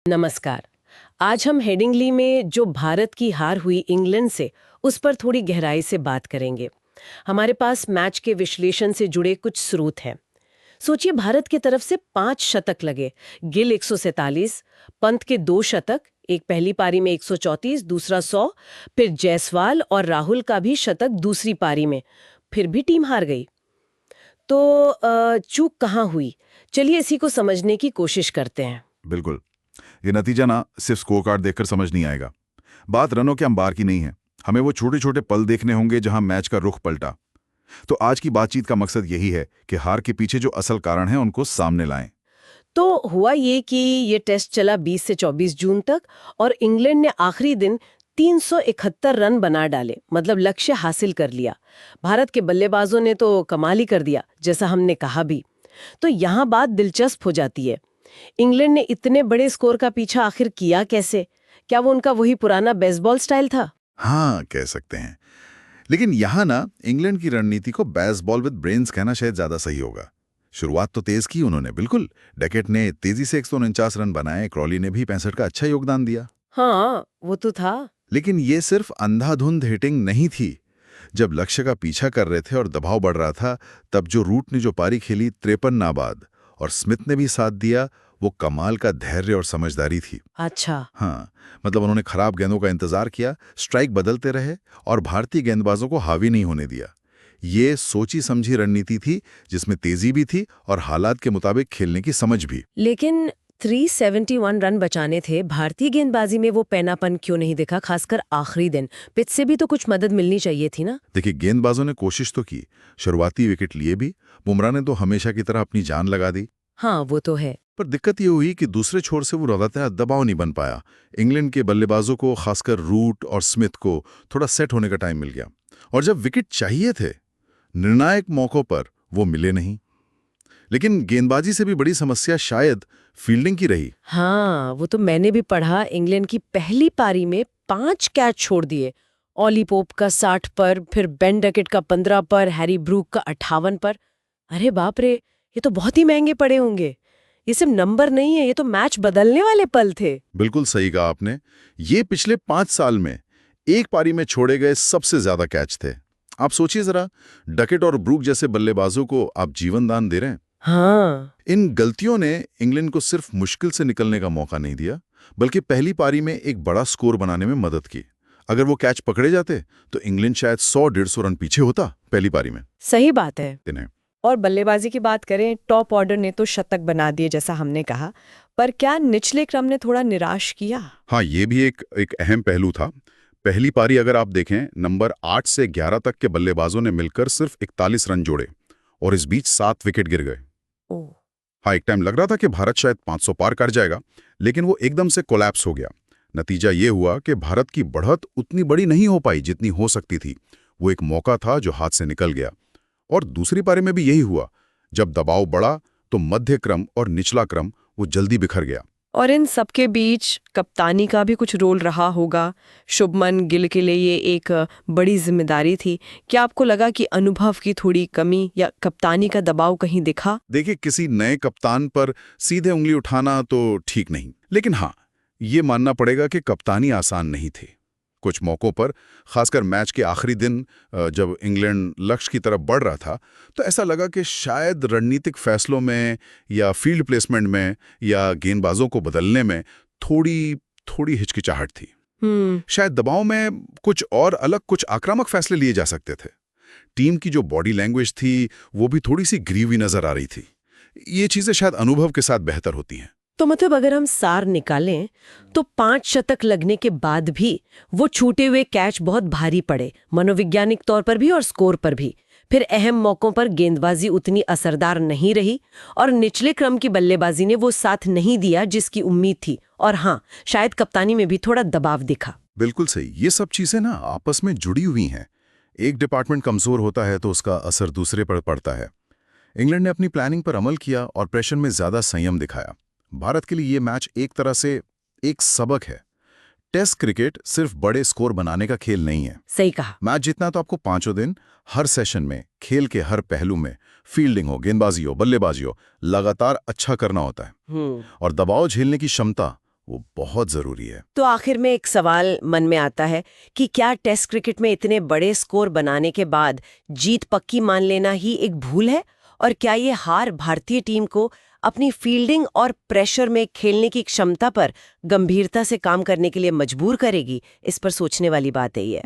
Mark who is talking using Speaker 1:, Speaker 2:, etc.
Speaker 1: नमस्कार। आज हम हेडिंगली में जो भारत की हार हुई इंग्लैंड से उस पर थोड़ी गहराई से बात करेंगे। हमारे पास मैच के विश्लेषण से जुड़े कुछ स्रोत हैं। सोचिए, भारत की तरफ से 5 शतक लगे, गिल 147, पंत के 2 शतक, एक पहली पारी में 134, दूसरा 100, फिर जायसवाल और राहुल का भी शतक दूसरी पारी में। फिर भी टीम हार गई। तो चूक कहाँ हुई? चलिए इसी को समझने की कोशिश करते हैं।
Speaker 2: बिल्कुल। ये नतीजा ना सिर्फ स्कोर कार्ड देखकर समझ नहीं आएगा। बात रनों के अंबार की नहीं है, हमें वो छोटे छोटे पल देखने होंगे जहां मैच का रुख पलटा। तो आज की बातचीत का मकसद यही है कि हार के पीछे जो असल कारण है उनको सामने लाएं।
Speaker 1: तो हुआ ये कि ये टेस्ट चला 20 से 24 जून तक और इंग्लैंड ने आखिरी दिन 371 रन बना डाले, मतलब लक्ष्य हासिल कर लिया। भारत के बल्लेबाजों ने तो कमाल ही कर दिया, जैसा हमने कहा भी। तो यहाँ बात दिलचस्प हो जाती है। इंग्लैंड ने इतने बड़े स्कोर का पीछा आखिर किया कैसे? क्या वो उनका वही पुराना बेसबॉल स्टाइल था?
Speaker 2: हाँ, कह सकते हैं। लेकिन यहाँ ना इंग्लैंड की रणनीति को बेसबॉल विद ब्रेन्स कहना शायद ज्यादा सही होगा। शुरुआत तो तेज की उन्होंने, बिल्कुल। डेकेट ने तेजी से 149 रन बनाए, क्रॉली ने भी 65 का अच्छा योगदान दिया।
Speaker 1: हाँ, वो तो था।
Speaker 2: लेकिन ये सिर्फ अंधाधुंध हिटिंग नहीं थी। जब लक्ष्य का पीछा कर रहे थे और दबाव बढ़ रहा था, तब जो रूट ने जो पारी खेली 53 नाबाद, और स्मिथ ने भी साथ दिया, वो कमाल का धैर्य और समझदारी थी।
Speaker 1: अच्छा।
Speaker 2: हाँ, मतलब उन्होंने खराब गेंदों का इंतजार किया, स्ट्राइक बदलते रहे और भारतीय गेंदबाजों को हावी नहीं होने दिया। ये सोची समझी रणनीति थी, जिसमें तेजी भी थी और हालात के मुताबिक खेलने की समझ भी।
Speaker 1: लेकिन 371 रन बचाने थे, भारतीय गेंदबाजी में वो पैनापन क्यों नहीं दिखा, खासकर आखिरी दिन? पिच से भी तो कुछ मदद मिलनी चाहिए थी ना?
Speaker 2: देखिए, गेंदबाजों ने कोशिश तो की, शुरुआती विकेट लिए भी। बुमराह ने तो हमेशा की तरह अपनी जान लगा दी।
Speaker 1: हाँ, वो तो है।
Speaker 2: पर दिक्कत ये हुई कि दूसरे छोर से वो लगातार दबाव नहीं बन पाया। इंग्लैंड के बल्लेबाजों को, खासकर रूट और स्मिथ को, थोड़ा सेट होने का टाइम मिल गया। और जब विकेट चाहिए थे, निर्णायक मौकों पर, वो मिले नहीं। लेकिन गेंदबाजी से भी बड़ी समस्या शायद फील्डिंग की रही।
Speaker 1: हाँ, वो तो मैंने भी पढ़ा। इंग्लैंड की पहली पारी में 5 कैच छोड़ दिए। ऑली पोप का 60 पर, फिर बेन डकेट का 15 पर, हैरी ब्रूक का 58 पर। अरे बाप रे, ये तो बहुत ही महंगे पड़े होंगे। ये सिर्फ नंबर नहीं है, ये तो मैच बदलने वाले पल थे।
Speaker 2: बिल्कुल सही कहा आपने। ये पिछले 5 साल में एक पारी में छोड़े गए सबसे ज्यादा कैच थे। आप सोचिए जरा, डकेट और ब्रूक जैसे बल्लेबाजों को आप जीवन दान दे रहे हैं।
Speaker 1: हाँ।
Speaker 2: इन गलतियों ने इंग्लैंड को सिर्फ मुश्किल से निकलने का मौका नहीं दिया, बल्कि पहली पारी में एक बड़ा स्कोर बनाने में मदद की। अगर वो कैच पकड़े जाते तो इंग्लैंड शायद 100-150 रन पीछे होता पहली पारी में।
Speaker 1: सही बात है।
Speaker 2: इन्हें
Speaker 3: और बल्लेबाजी की बात करें, टॉप ऑर्डर ने तो शतक बना दिए जैसा हमने कहा, पर क्या निचले क्रम ने थोड़ा निराश किया?
Speaker 2: हाँ, ये भी एक अहम पहलू था। पहली पारी अगर आप देखें, नंबर 8 से 11 तक के बल्लेबाजों ने मिलकर सिर्फ 41 रन जोड़े और इस बीच 7 विकेट गिर गए।
Speaker 3: ओह।
Speaker 2: हाँ, एक टाइम लग रहा था कि भारत शायद 500 पार कर जाएगा, लेकिन वो एकदम से कोलैप्स हो गया। नतीजा ये हुआ कि भारत की बढ़त उतनी बड़ी नहीं हो पाई जितनी हो सकती थी। वो एक मौका था जो हाथ से निकल गया। और दूसरी पारी में भी यही हुआ। जब दबाव बढ़ा तो मध्य क्रम और निचला क्रम वो जल्दी बिखर गया।
Speaker 3: और इन सबके बीच कप्तानी का भी कुछ रोल रहा होगा। शुभमन गिल के लिए ये एक बड़ी जिम्मेदारी थी। क्या आपको लगा कि अनुभव की थोड़ी कमी या कप्तानी का दबाव कहीं दिखा?
Speaker 2: देखिए, किसी नए कप्तान पर सीधे उंगली उठाना तो ठीक नहीं, लेकिन हाँ, ये मानना पड़ेगा कि कप्तानी आसान नहीं थी। कुछ मौकों पर, खासकर मैच के आखिरी दिन, जब इंग्लैंड लक्ष्य की तरफ बढ़ रहा था, तो ऐसा लगा कि शायद रणनीतिक फैसलों में या फील्ड प्लेसमेंट में या गेंदबाजों को बदलने में थोड़ी थोड़ी हिचकिचाहट थी। शायद दबाव में कुछ और अलग, कुछ आक्रामक फैसले लिए जा सकते थे। टीम की जो बॉडी लैंग्वेज थी वो भी थोड़ी सी ग्रीवी नजर आ रही थी। ये चीजें शायद अनुभव के साथ बेहतर होती हैं।
Speaker 1: तो मतलब अगर हम सार निकालें तो 5 शतक लगने के बाद भी वो छूटे हुए कैच बहुत भारी पड़े, मनोवैज्ञानिक तौर पर भी और स्कोर पर भी। फिर अहम मौकों पर गेंदबाजी उतनी असरदार नहीं रही और निचले क्रम की बल्लेबाजी ने वो साथ नहीं दिया जिसकी उम्मीद थी। और हाँ, शायद कप्तानी में भी थोड़ा दबाव दिखा।
Speaker 2: बिल्कुल सही। ये सब चीजें ना आपस में जुड़ी हुई हैं। एक डिपार्टमेंट कमजोर होता है तो उसका असर दूसरे पर पड़ता है। इंग्लैंड ने अपनी प्लानिंग पर अमल किया और प्रेशर में ज्यादा संयम दिखाया। भारत के लिए ये मैच एक तरह से एक सबक है। टेस्ट क्रिकेट सिर्फ बड़े स्कोर बनाने का खेल नहीं है।
Speaker 1: सही कहा।
Speaker 2: मैच जीतना तो आपको पांचों दिन, हर सेशन में, खेल के हर पहलू में, फील्डिंग हो, गेंदबाजी हो, बल्लेबाजी हो, लगातार अच्छा करना होता है। और दबाव झेलने की क्षमता, वो बहुत जरूरी है।
Speaker 1: तो आखिर में एक सवाल मन में आता है कि क्या टेस्ट क्रिकेट में इतने बड़े स्कोर बनाने के बाद जीत पक्की मान लेना ही एक भूल है, और क्या ये हार भारतीय टीम को अपनी फील्डिंग और प्रेशर में खेलने की क्षमता पर गंभीरता से काम करने के लिए मजबूर करेगी? इस पर सोचने वाली बात है ये।